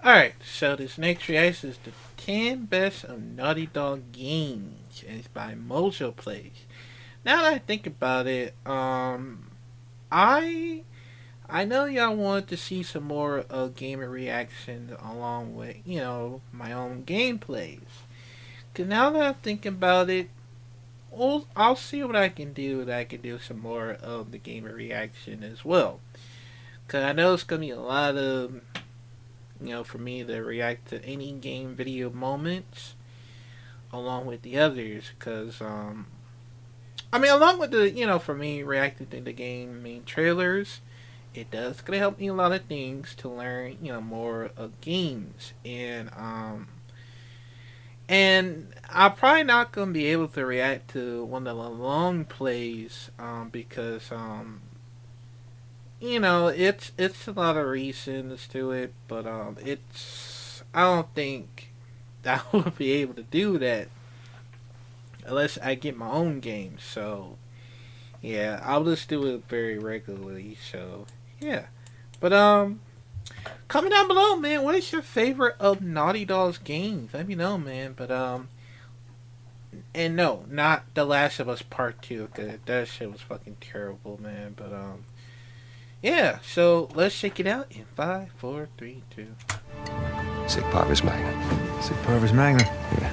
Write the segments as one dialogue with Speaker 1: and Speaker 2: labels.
Speaker 1: Alright, so this next reaction is the 10 best of Naughty Dog games, and it's by Mojo Plays. Now that I think about it, I I know y'all wanted to see some more gamer reactions along with, my own gameplays. Cause now that I'm thinking about it, I'll see what I can do. That I can do some more of the gamer reaction as well. Cause I know it's gonna be a lot of, for me to react to any game video moments along with the others. Cause along with the, for me reacting to the game main trailers, it does gonna help me a lot of things to learn, more of games. And I'm probably not gonna be able to react to one of the long plays, because it's a lot of reasons to it, but it's I don't think that I will be able to do that unless I get my own game. So yeah, I'll just do it very regularly. So yeah, but comment down below, man. What is your favorite of Naughty Dog's games? Let me know, man. But and no, not The Last of Us Part Two, cause that shit was fucking terrible, man. But yeah. So let's check it out in 5, 4, 3, 2.
Speaker 2: Sic Parvis Magna.
Speaker 3: Sic Parvis Magna.
Speaker 2: Yeah.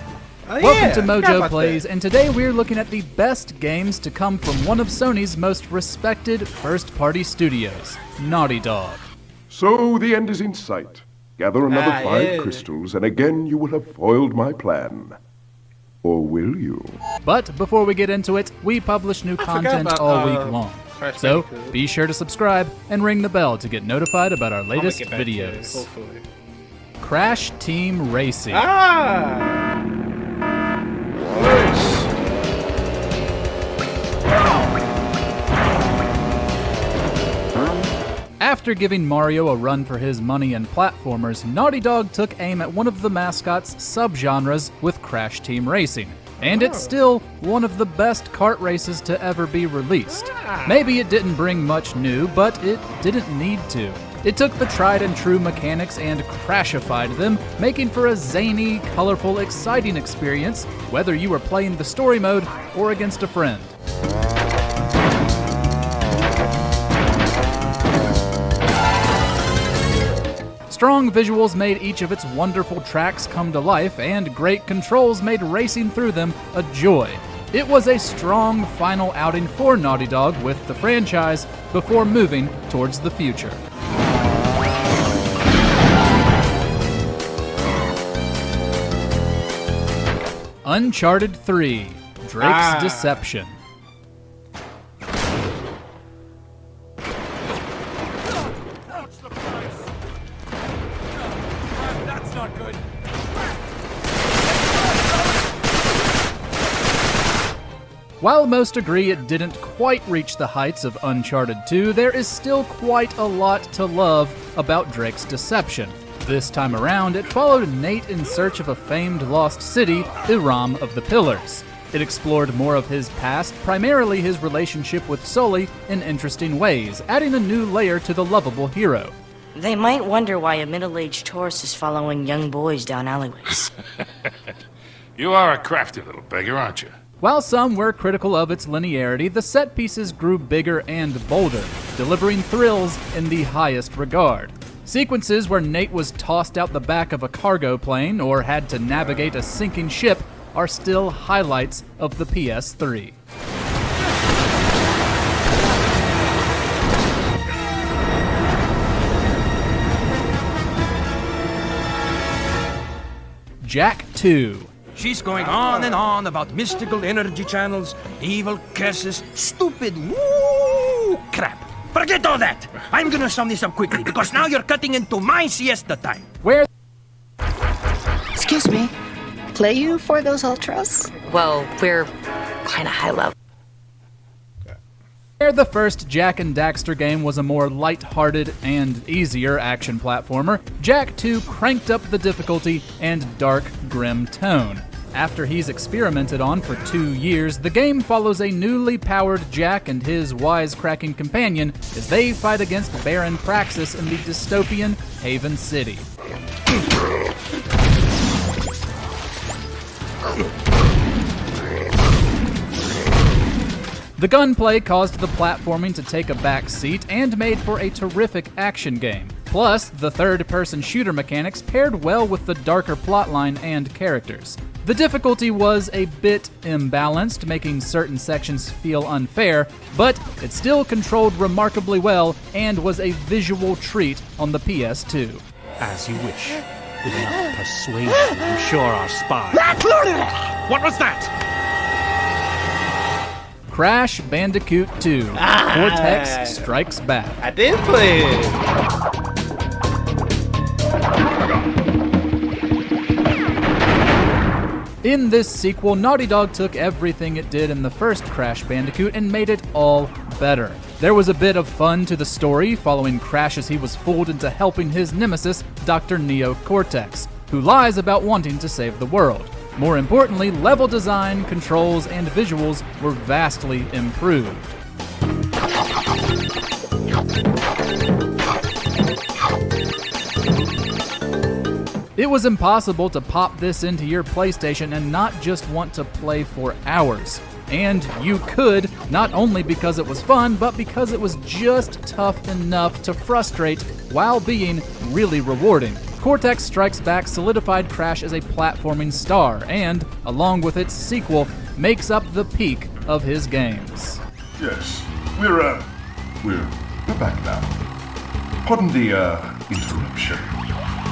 Speaker 1: Oh, yeah,
Speaker 4: Welcome to
Speaker 1: I forgot
Speaker 4: Mojo
Speaker 1: about
Speaker 4: Plays,
Speaker 1: that.
Speaker 4: and today we're looking at the best games to come from one of Sony's most respected first-party studios, Naughty Dog.
Speaker 5: So the end is in sight. Gather another
Speaker 1: Ah,
Speaker 5: 5
Speaker 1: yeah.
Speaker 5: crystals, and again you will have foiled my plan. Or will you?
Speaker 4: But before we get into it, we publish new
Speaker 1: forgot
Speaker 4: content
Speaker 1: about,
Speaker 4: all week long.
Speaker 1: Crash
Speaker 4: So
Speaker 1: Bandicoot.
Speaker 4: be sure to subscribe and ring the bell to get notified about our
Speaker 1: I'm gonna
Speaker 4: latest
Speaker 1: get back to it,
Speaker 4: videos.
Speaker 1: hopefully.
Speaker 4: Crash Team Racing.
Speaker 1: Ah!
Speaker 4: After giving Mario a run for his money in platformers, Naughty Dog took aim at one of the mascot's subgenres with Crash Team Racing. And it's still one of the best kart races to ever be released. Maybe it didn't bring much new, but it didn't need to. It took the tried and true mechanics and crashified them, making for a zany, colorful, exciting experience, whether you were playing the story mode or against a friend. Strong visuals made each of its wonderful tracks come to life, and great controls made racing through them a joy. It was a strong final outing for Naughty Dog with the franchise before moving towards the future. Uncharted 3: Drake's Deception. While most agree it didn't quite reach the heights of Uncharted 2, there is still quite a lot to love about Drake's Deception. This time around, it followed Nate in search of a famed lost city, Iram of the Pillars. It explored more of his past, primarily his relationship with Sully, in interesting ways, adding a new layer to the lovable hero.
Speaker 6: They might wonder why a middle-aged tourist is following young boys down alleyways.
Speaker 7: You are a crafty little beggar, aren't you?
Speaker 4: While some were critical of its linearity, the set pieces grew bigger and bolder, delivering thrills in the highest regard. Sequences where Nate was tossed out the back of a cargo plane or had to navigate a sinking ship are still highlights of the PS3. Jak 2.
Speaker 8: She's going on and on about mystical energy channels, evil curses, stupid woo crap. Forget all that. I'm gonna sum this up quickly because now you're cutting into my siesta time.
Speaker 4: Where
Speaker 9: Excuse me. Play you for those ultras?
Speaker 6: Well, we're kind of high level.
Speaker 4: the first Jak and Daxter game was a more light-hearted and easier action platformer, Jak 2 cranked up the difficulty and dark, grim tone. After he's experimented on for 2 years, the game follows a newly powered Jak and his wisecracking companion as they fight against Baron Praxis in the dystopian Haven City. The gunplay caused the platforming to take a back seat and made for a terrific action game. Plus, the third-person shooter mechanics paired well with the darker plotline and characters. The difficulty was a bit imbalanced, making certain sections feel unfair, but it still controlled remarkably well and was a visual treat on the PS2.
Speaker 3: As you wish. With enough persuasion, I'm sure our spy. What was that?
Speaker 4: Crash Bandicoot 2, Cortex Strikes Back.
Speaker 1: I did play it.
Speaker 4: In this sequel, Naughty Dog took everything it did in the first Crash Bandicoot and made it all better. There was a bit of fun to the story, following Crash as he was fooled into helping his nemesis, Dr. Neo Cortex, who lies about wanting to save the world. More importantly, level design, controls, and visuals were vastly improved. It was impossible to pop this into your PlayStation and not just want to play for hours. And you could, not only because it was fun, but because it was just tough enough to frustrate while being really rewarding. Cortex Strikes Back solidified Crash as a platforming star and, along with its sequel, makes up the peak of his games.
Speaker 5: Yes, we're back now. Pardon the, interruption.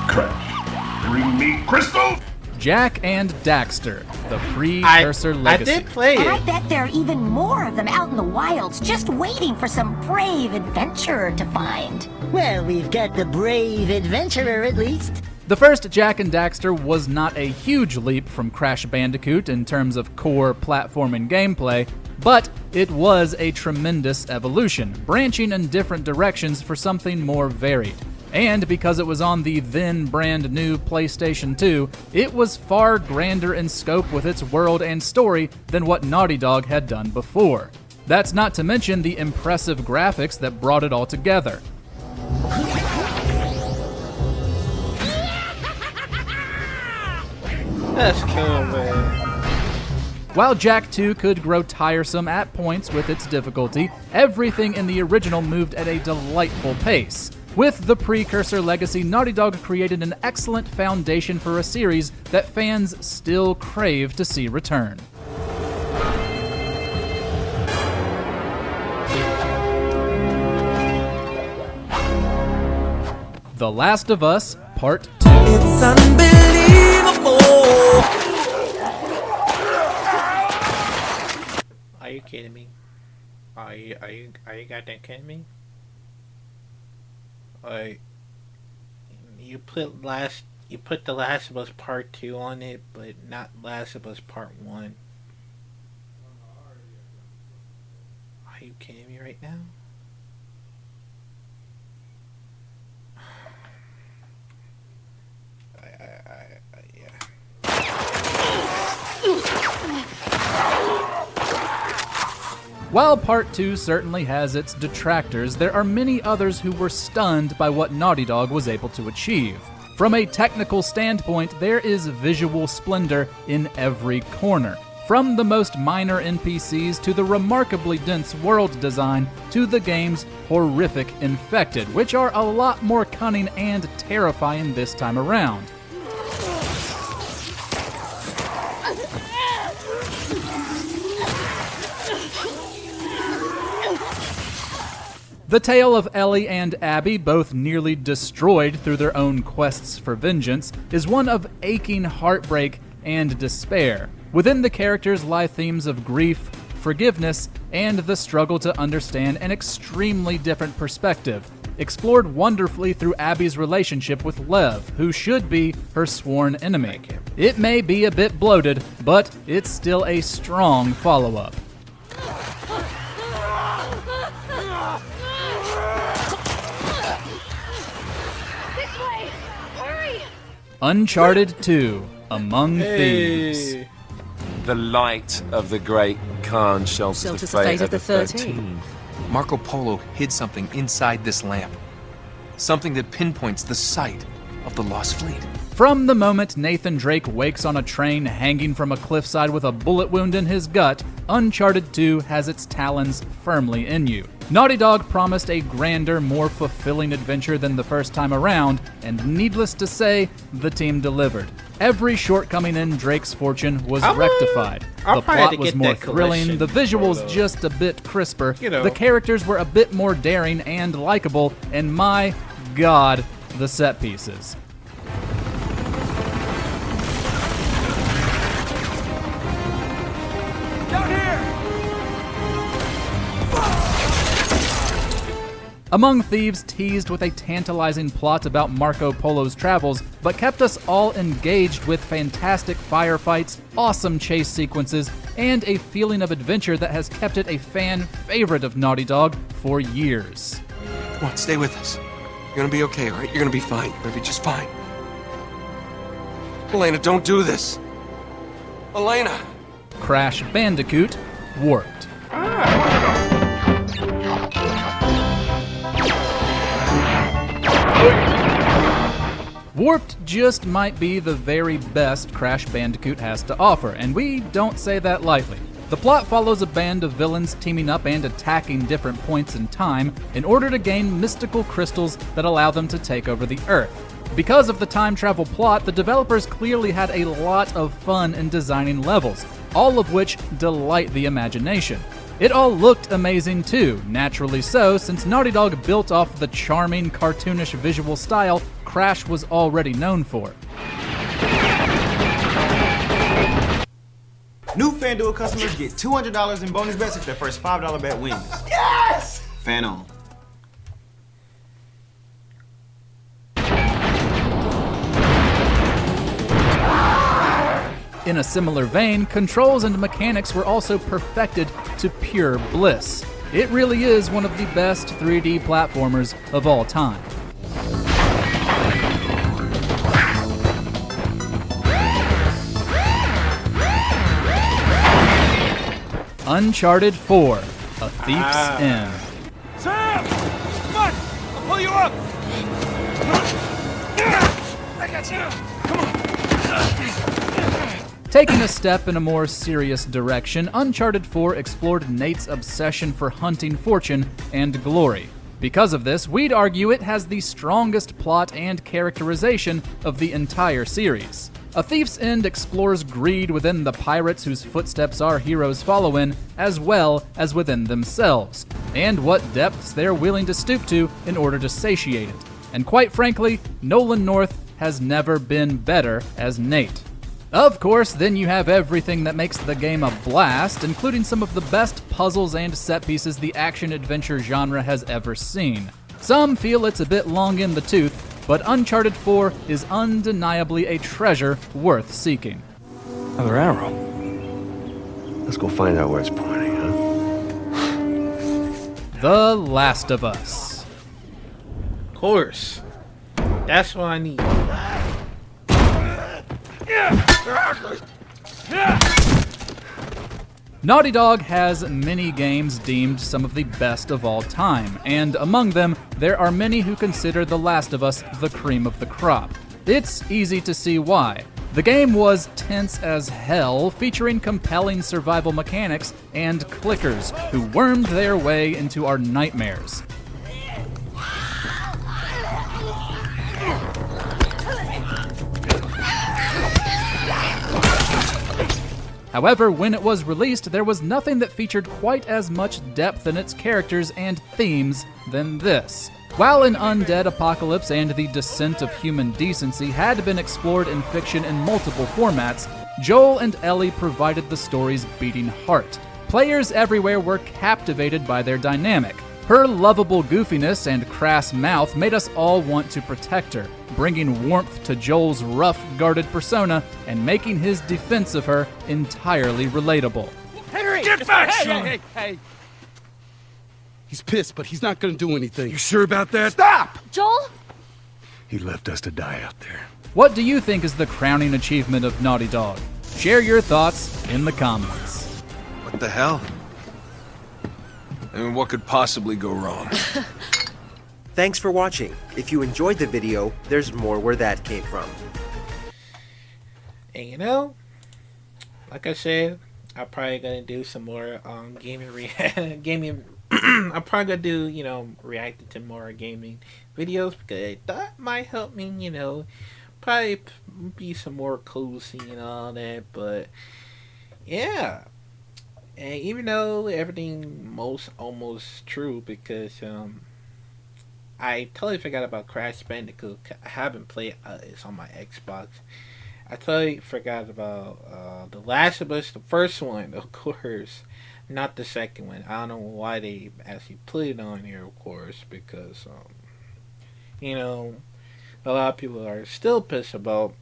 Speaker 5: Crash, bring me crystal!
Speaker 4: Jak and Daxter, the Precursor Legacy.
Speaker 1: I did play
Speaker 10: And I
Speaker 1: it.
Speaker 10: bet there are even more of them out in the wilds, just waiting for some brave adventurer to find.
Speaker 9: Well, we've got the brave adventurer at least.
Speaker 4: The first Jak and Daxter was not a huge leap from Crash Bandicoot in terms of core platforming gameplay, but it was a tremendous evolution, branching in different directions for something more varied. And because it was on the then brand new PlayStation 2, it was far grander in scope with its world and story than what Naughty Dog had done before. That's not to mention the impressive graphics that brought it all together.
Speaker 1: That's cool, man.
Speaker 4: While Jak 2 could grow tiresome at points with its difficulty, everything in the original moved at a delightful pace. With the Precursor Legacy, Naughty Dog created an excellent foundation for a series that fans still crave to see return. The Last of Us Part 2.
Speaker 11: It's unbelievable!
Speaker 1: Are you kidding me? Are you goddamn kidding me? You put The Last of Us Part 2 on it, but not Last of Us Part 1. Are you kidding me right now?
Speaker 4: While Part 2 certainly has its detractors, there are many others who were stunned by what Naughty Dog was able to achieve. From a technical standpoint, there is visual splendor in every corner. From the most minor NPCs to the remarkably dense world design to the game's horrific infected, which are a lot more cunning and terrifying this time around. The tale of Ellie and Abby, both nearly destroyed through their own quests for vengeance, is one of aching heartbreak and despair. Within the characters lie themes of grief, forgiveness, and the struggle to understand an extremely different perspective, explored wonderfully through Abby's relationship with Lev, who should be her sworn enemy. It may be a bit bloated, but it's still a strong follow-up. Uncharted 2, Among Thieves.
Speaker 12: The light of the great Khan shelters the fate of the 13.
Speaker 13: Marco Polo hid something inside this lamp. Something that pinpoints the site of the Lost Fleet.
Speaker 4: From the moment Nathan Drake wakes on a train hanging from a cliffside with a bullet wound in his gut, Uncharted 2 has its talons firmly in you. Naughty Dog promised a grander, more fulfilling adventure than the first time around, and needless to say, the team delivered. Every shortcoming in Drake's fortune was rectified. The plot was more thrilling, the visuals just a bit crisper, the characters were a bit more daring and likable, and my god, the set pieces. Among Thieves teased with a tantalizing plot about Marco Polo's travels, but kept us all engaged with fantastic firefights, awesome chase sequences, and a feeling of adventure that has kept it a fan favorite of Naughty Dog for years.
Speaker 13: Come on, stay with us. You're gonna be okay, all right? You're gonna be fine. You're gonna be just fine. Elena, don't do this. Elena!
Speaker 4: Crash Bandicoot Warped. Warped just might be the very best Crash Bandicoot has to offer, and we don't say that lightly. The plot follows a band of villains teaming up and attacking different points in time in order to gain mystical crystals that allow them to take over the Earth. Because of the time travel plot, the developers clearly had a lot of fun in designing levels, all of which delight the imagination. It all looked amazing too, naturally so, since Naughty Dog built off the charming, cartoonish visual style Crash was already known for.
Speaker 14: New FanDuel customers get $200 in bonus bets if their first $5 bet wins. Yes! Fan on.
Speaker 4: In a similar vein, controls and mechanics were also perfected to pure bliss. It really is one of the best 3D platformers of all time. Uncharted 4, A Thief's End.
Speaker 8: Sam! Come on! I'll pull you up! I got you! Come on!
Speaker 4: Taking a step in a more serious direction, Uncharted 4 explored Nate's obsession for hunting fortune and glory. Because of this, we'd argue it has the strongest plot and characterization of the entire series. A Thief's End explores greed within the pirates whose footsteps our heroes follow in, as well as within themselves, and what depths they're willing to stoop to in order to satiate it. And quite frankly, Nolan North has never been better as Nate. Of course, then you have everything that makes the game a blast, including some of the best puzzles and set pieces the action-adventure genre has ever seen. Some feel it's a bit long in the tooth, but Uncharted 4 is undeniably a treasure worth seeking.
Speaker 2: Another arrow. Let's go find out where it's pointing, huh?
Speaker 4: The Last of Us.
Speaker 1: Of course. That's what I need.
Speaker 4: Naughty Dog has many games deemed some of the best of all time, and among them, there are many who consider The Last of Us the cream of the crop. It's easy to see why. The game was tense as hell, featuring compelling survival mechanics and clickers who wormed their way into our nightmares. However, when it was released, there was nothing that featured quite as much depth in its characters and themes than this. While an undead apocalypse and the descent of human decency had been explored in fiction in multiple formats, Joel and Ellie provided the story's beating heart. Players everywhere were captivated by their dynamic. Her lovable goofiness and crass mouth made us all want to protect her, bringing warmth to Joel's rough, guarded persona and making his defense of her entirely relatable.
Speaker 8: Henry! Get back, son!
Speaker 15: Hey! He's pissed, but he's not gonna do anything.
Speaker 8: You sure about that?
Speaker 15: Stop!
Speaker 10: Joel?
Speaker 2: He left us to die out there.
Speaker 4: What do you think is the crowning achievement of Naughty Dog? Share your thoughts in the comments.
Speaker 13: What the hell? I mean, what could possibly go wrong?
Speaker 16: Thanks for watching. If you enjoyed the video, there's more where that came from.
Speaker 1: And you know, like I said, I'm probably gonna do some more gaming. I'm probably gonna do reacting to more gaming videos because that might help me. Probably be some more cozy and all that. But yeah, and even though everything almost true because I totally forgot about Crash Bandicoot. I haven't played it's on my Xbox. I totally forgot about The Last of Us, the first one, of course, not the second one. I don't know why they actually put it on here, of course, because a lot of people are still pissed about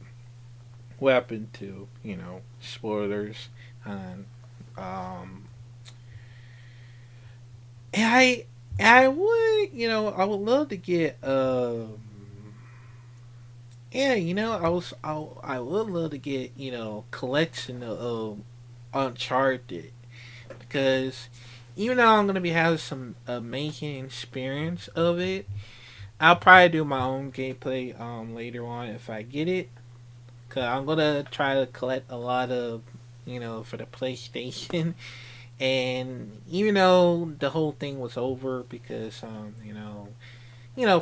Speaker 1: what happened to spoilers and and I would I would love to get yeah, I would love to get, collection of Uncharted because even though I'm gonna be having some amazing experience of it, I'll probably do my own gameplay later on if I get it. Cause I'm gonna try to collect a lot of for the PlayStation, and even though the whole thing was over because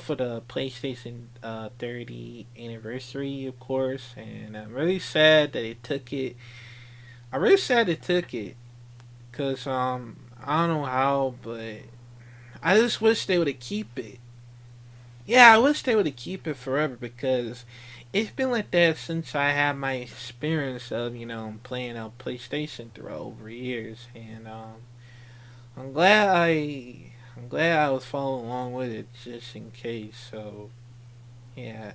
Speaker 1: for the PlayStation 30 anniversary, of course. And I'm really sad that they took it. I'm really sad they took it, cause I don't know how, but I just wish they would have keep it. Yeah, I wish they would have keep it forever because it's been like that since I had my experience of playing on PlayStation throughout over years, and I'm glad I was following along with it just in case. So yeah,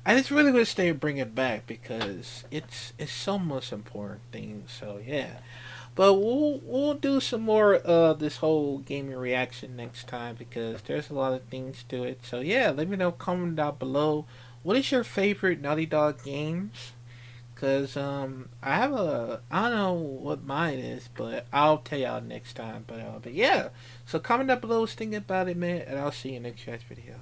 Speaker 1: I just really wish they would bring it back because it's so much important thing. So yeah, but we'll do some more of this whole gaming reaction next time because there's a lot of things to it. So yeah, let me know, comment down below. What is your favorite Naughty Dog games? Cause I don't know what mine is, but I'll tell y'all next time. But yeah, so comment down below, think about it, man, and I'll see you in the next video.